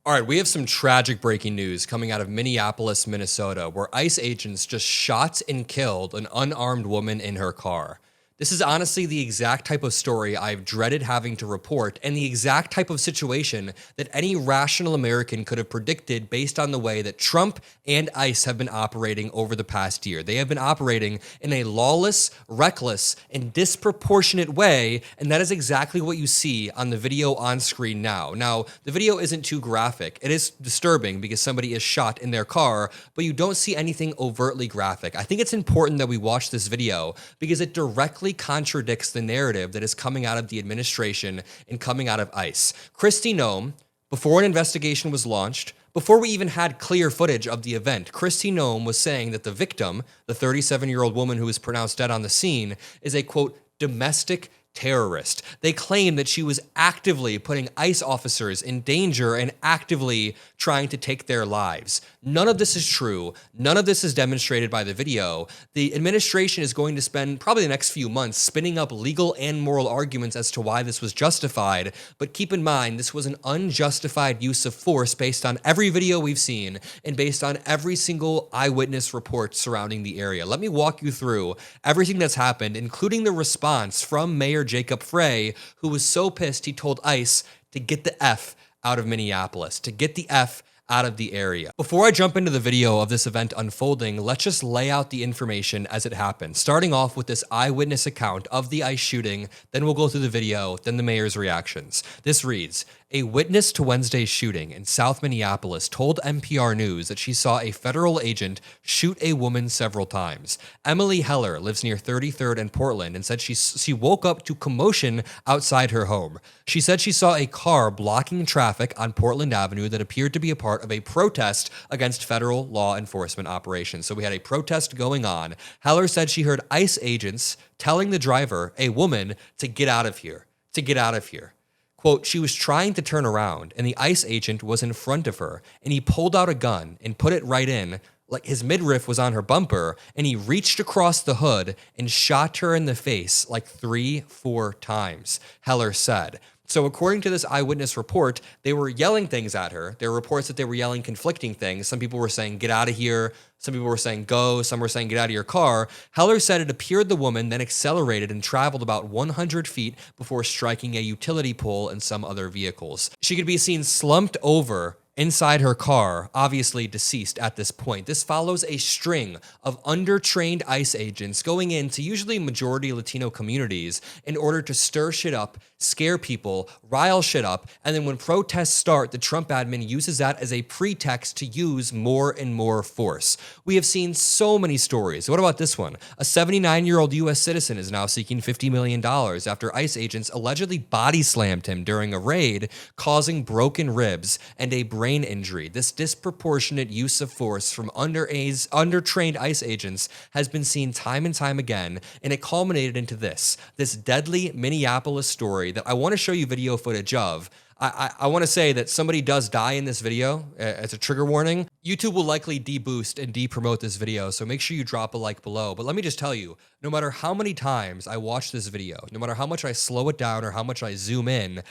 All right, we have some tragic breaking news coming out of Minneapolis, Minnesota, where ICE agents just shot and killed an unarmed woman in her car. This is honestly the exact type of story I've dreaded having to report, and the exact type of situation that any rational American could have predicted based on the way that Trump and ICE have been operating over the past year. They have been operating in a lawless, reckless, and disproportionate way, and that is exactly what you see on the video on screen now. Now, the video isn't too graphic. It is disturbing because somebody is shot in their car, but you don't see anything overtly graphic. I think it's important that we watch this video because it directly contradicts the narrative that is coming out of the administration and coming out of ICE. Kristi Noem, before an investigation was launched, before we even had clear footage of the event, Kristi Noem was saying that the victim, the 37-year-old woman who was pronounced dead on the scene, is a, quote, domestic terrorist. They claim that she was actively putting ICE officers in danger and actively trying to take their lives. None of this is true. None of this is demonstrated by the video. The administration is going to spend probably the next few months spinning up legal and moral arguments as to why this was justified. But keep in mind, this was an unjustified use of force based on every video we've seen and based on every single eyewitness report surrounding the area. Let me walk you through everything that's happened, including the response from Mayor Jacob Frey, who was so pissed he told ICE to get the F out of Minneapolis, to get the F out of the area. Before I jump into the video of this event unfolding, let's just lay out the information as it happened, starting off with this eyewitness account of the ICE shooting, then we'll go through the video, then the mayor's reactions. This reads, a witness to Wednesday's shooting in South Minneapolis told NPR News that she saw a federal agent shoot a woman several times. Emily Heller lives near 33rd and Portland and said she woke up to commotion outside her home. She said she saw a car blocking traffic on Portland Avenue that appeared to be a part of a protest against federal law enforcement operations. So we had a protest going on. Heller said she heard ICE agents telling the driver, a woman, to get out of here, to get out of here. Quote, she was trying to turn around and the ICE agent was in front of her and he pulled out a gun and put it right in, like his midriff was on her bumper, and he reached across the hood and shot her in the face like 3-4 times, Heller said. So according to this eyewitness report, they were yelling things at her. There were reports that they were yelling conflicting things. Some people were saying, get out of here. Some people were saying, go. Some were saying, get out of your car. Heller said it appeared the woman then accelerated and traveled about 100 feet before striking a utility pole and some other vehicles. She could be seen slumped over inside her car, obviously deceased at this point. This follows a string of undertrained ICE agents going into usually majority Latino communities in order to stir shit up, scare people, rile shit up, and then when protests start, the Trump admin uses that as a pretext to use more and more force. We have seen so many stories. What about this one? A 79-year-old U.S. citizen is now seeking $50 million after ICE agents allegedly body slammed him during a raid, causing broken ribs and a brain injury. This disproportionate use of force from undertrained ICE agents has been seen time and time again, and it culminated into this deadly Minneapolis story that I want to show you video footage of. I want to say that somebody does die in this video as a trigger warning. YouTube will likely deboost and depromote this video, so make sure you drop a like below. But let me just tell you, no matter how many times I watch this video, no matter how much I slow it down or how much I zoom in,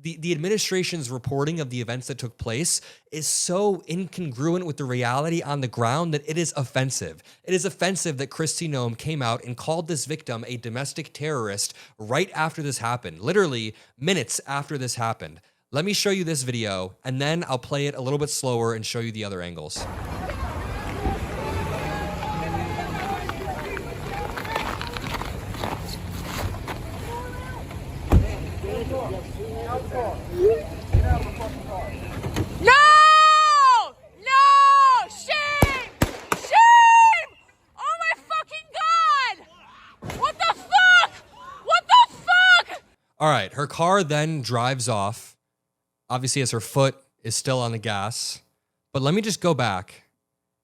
the administration's reporting of the events that took place is so incongruent with the reality on the ground that it is offensive. It is offensive that Kristi Noem came out and called this victim a domestic terrorist right after this happened, literally minutes after this happened. Let me show you this video, and then I'll play it a little bit slower and show you the other angles. All right, her car then drives off, obviously as her foot is still on the gas. But let me just go back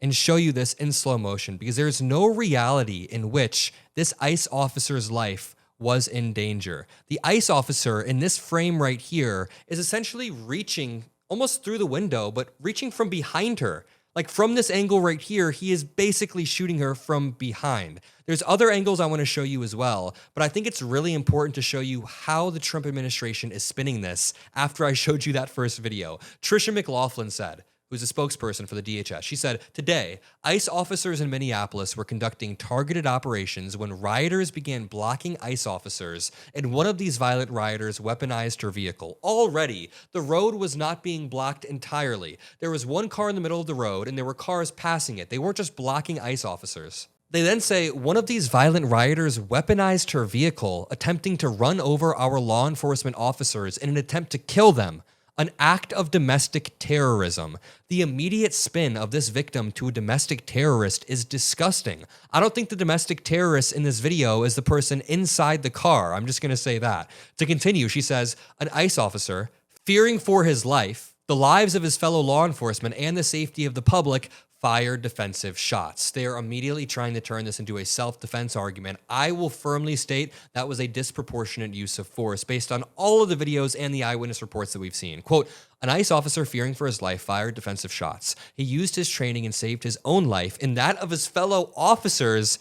and show you this in slow motion because there's no reality in which this ICE officer's life was in danger. The ICE officer in this frame right here is essentially reaching almost through the window, but reaching from behind her. Like from this angle right here, he is basically shooting her from behind. There's other angles I want to show you as well, but I think it's really important to show you how the Trump administration is spinning this after I showed you that first video. Tricia McLaughlin said, who's a spokesperson for the DHS. She said, today, ICE officers in Minneapolis were conducting targeted operations when rioters began blocking ICE officers, and one of these violent rioters weaponized her vehicle. Already, the road was not being blocked entirely. There was one car in the middle of the road, and there were cars passing it. They weren't just blocking ICE officers. They then say one of these violent rioters weaponized her vehicle, attempting to run over our law enforcement officers in an attempt to kill them. An act of domestic terrorism. The immediate spin of this victim to a domestic terrorist is disgusting. I don't think the domestic terrorist in this video is the person inside the car. I'm just going to say that. To continue, she says, an ICE officer, fearing for his life, the lives of his fellow law enforcement, and the safety of the public, fired defensive shots. They are immediately trying to turn this into a self-defense argument. I will firmly state that was a disproportionate use of force based on all of the videos and the eyewitness reports that we've seen. Quote, an ICE officer fearing for his life fired defensive shots. He used his training and saved his own life and that of his fellow officers.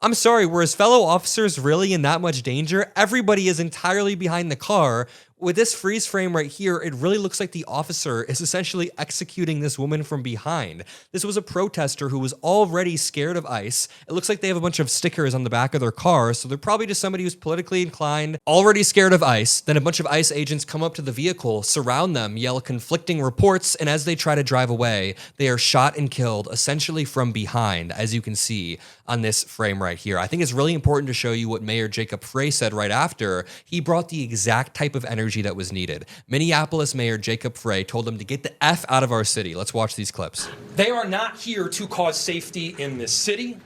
I'm sorry, were his fellow officers really in that much danger? Everybody is entirely behind the car. With this freeze frame right here, it really looks like the officer is essentially executing this woman from behind. This was a protester who was already scared of ICE. It looks like they have a bunch of stickers on the back of their car, so they're probably just somebody who's politically inclined, already scared of ICE. Then a bunch of ICE agents come up to the vehicle, surround them, yell conflicting reports, and as they try to drive away, they are shot and killed essentially from behind, as you can see on this frame right here. I think it's really important to show you what Mayor Jacob Frey said right after. He brought the exact type of energy that was needed. Minneapolis Mayor Jacob Frey told them to get the F out of our city. Let's watch these clips. They are not here to cause safety in this city.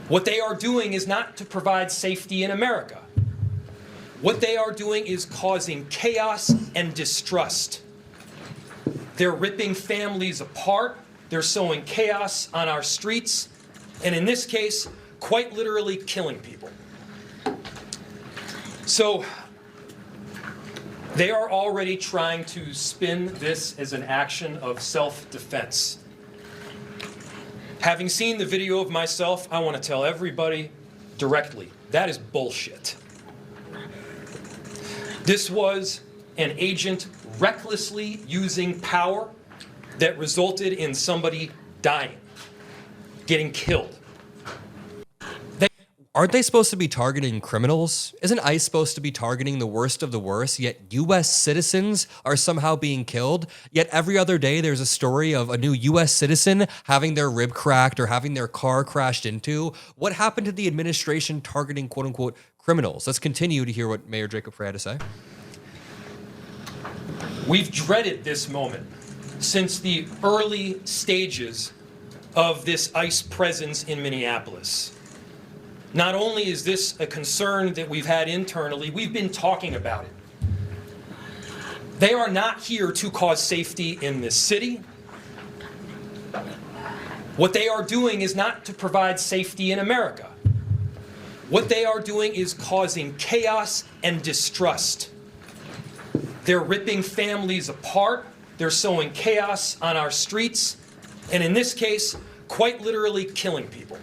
What they are doing is not to provide safety in America. What they are doing is causing chaos and distrust. They're ripping families apart. They're sowing chaos on our streets. And in this case, quite literally killing people. So they are already trying to spin this as an action of self-defense. Having seen the video of myself, I want to tell everybody directly, that is bullshit. This was an agent recklessly using power that resulted in somebody dying, getting killed. Aren't they supposed to be targeting criminals? Isn't ICE supposed to be targeting the worst of the worst, yet U.S. citizens are somehow being killed? Yet every other day there's a story of a new U.S. citizen having their rib cracked or having their car crashed into. What happened to the administration targeting quote-unquote criminals? Let's continue to hear what Mayor Jacob Frey had to say. We've dreaded this moment since the early stages of this ICE presence in Minneapolis. Not only is this a concern that we've had internally, we've been talking about it. They are not here to cause safety in this city. What they are doing is not to provide safety in America. What they are doing is causing chaos and distrust. They're ripping families apart. They're sowing chaos on our streets. And in this case, quite literally killing people.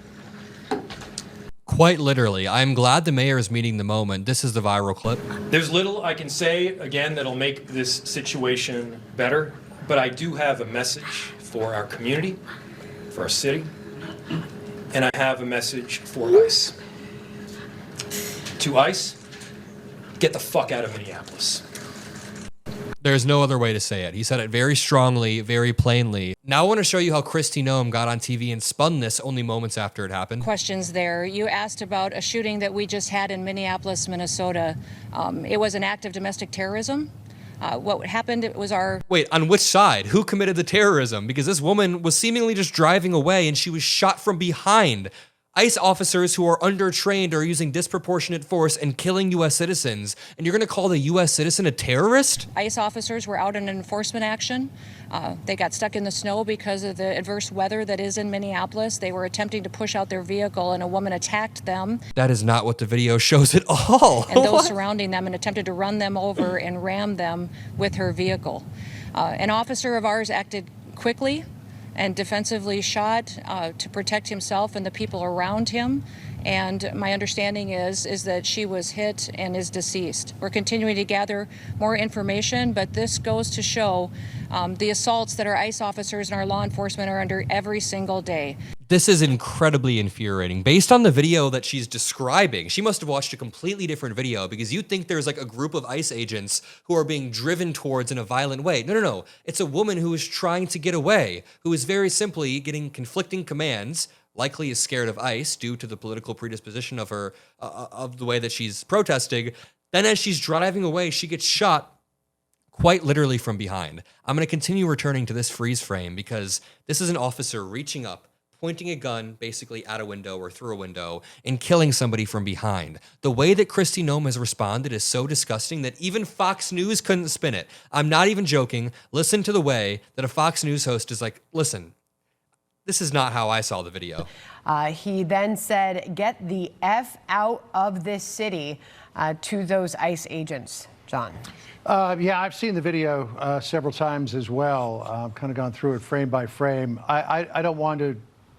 Quite literally. I'm glad the mayor is meeting the moment. This is the viral clip. There's little I can say, again, that'll make this situation better, but I do have a message for our community, for our city, and I have a message for ICE. To ICE, get the fuck out of Minneapolis. There's no other way to say it. He said it very strongly, very plainly. Now I want to show you how Kristi Noem got on TV and spun this only moments after it happened. Questions there. You asked about a shooting that we just had in Minneapolis, Minnesota. It was an act of domestic terrorism. What happened was our... Wait, on which side? Who committed the terrorism? Because this woman was seemingly just driving away and she was shot from behind. ICE officers who are undertrained are using disproportionate force and killing U.S. citizens, and you're going to call the U.S. citizen a terrorist? ICE officers were out in enforcement action. They got stuck in the snow because of the adverse weather that is in Minneapolis. They were attempting to push out their vehicle, and a woman attacked them. That is not what the video shows at all. And those surrounding them and attempted to run them over and ram them with her vehicle. An officer of ours acted quickly and defensively shot to protect himself and the people around him. And my understanding is that she was hit and is deceased. We're continuing to gather more information, but this goes to show the assaults that our ICE officers and our law enforcement are under every single day. This is incredibly infuriating. Based on the video that she's describing, she must have watched a completely different video, because you'd think there's like a group of ICE agents who are being driven towards in a violent way. No. It's a woman who is trying to get away, who is very simply getting conflicting commands, likely is scared of ICE due to the political predisposition of her, of the way that she's protesting. Then as she's driving away, she gets shot quite literally from behind. I'm going to continue returning to this freeze frame because this is an officer reaching up, pointing a gun basically at a window or through a window and killing somebody from behind. The way that Kristi Noem has responded is so disgusting that even Fox News couldn't spin it. I'm not even joking. Listen to the way that a Fox News host is like, listen, this is not how I saw the video. He then said, "Get the F out of this city," to those ICE agents. John. Yeah, I've seen the video several times as well. I've kind of gone through it frame by frame. I don't want to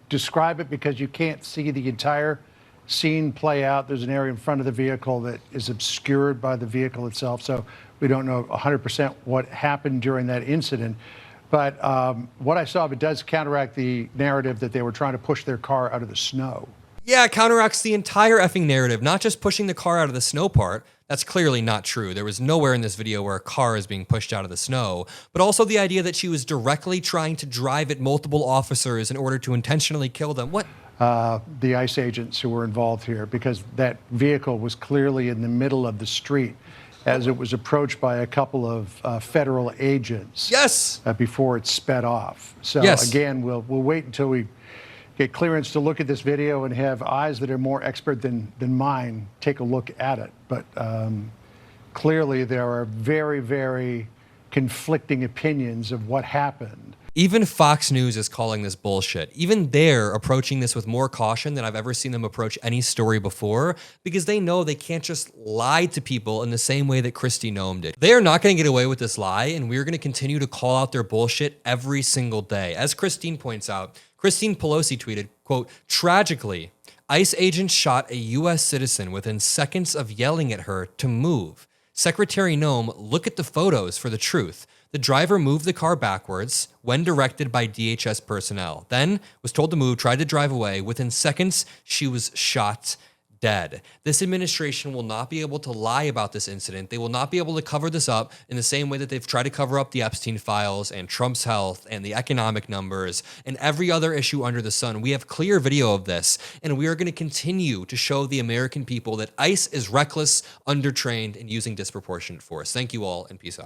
describe it because you can't see the entire scene play out. There's an area in front of the vehicle that is obscured by the vehicle itself, so we don't know 100% what happened during that incident. But what I saw of it does counteract the narrative that they were trying to push their car out of the snow. Yeah, it counteracts the entire effing narrative, not just pushing the car out of the snow part. That's clearly not true. There was nowhere in this video where a car is being pushed out of the snow, but also the idea that she was directly trying to drive at multiple officers in order to intentionally kill them. What? The ICE agents who were involved here, because that vehicle was clearly in the middle of the street as it was approached by a couple of federal agents. Yes. Before it sped off. So yes. Again, we'll wait until we get clearance to look at this video and have eyes that are more expert than mine take a look at it. But clearly there are very, very conflicting opinions of what happened. Even Fox News is calling this bullshit. Even they're approaching this with more caution than I've ever seen them approach any story before, because they know they can't just lie to people in the same way that Kristi Noem did. They are not going to get away with this lie, and we're going to continue to call out their bullshit every single day. As Christine points out, Christine Pelosi tweeted, quote, "Tragically, ICE agents shot a U.S. citizen within seconds of yelling at her to move. Secretary Noem, look at the photos for the truth. The driver moved the car backwards when directed by DHS personnel, then was told to move, tried to drive away. Within seconds, she was shot dead." This administration will not be able to lie about this incident. They will not be able to cover this up in the same way that they've tried to cover up the Epstein files and Trump's health and the economic numbers and every other issue under the sun. We have clear video of this, and we are going to continue to show the American people that ICE is reckless, undertrained, and using disproportionate force. Thank you all, and peace out.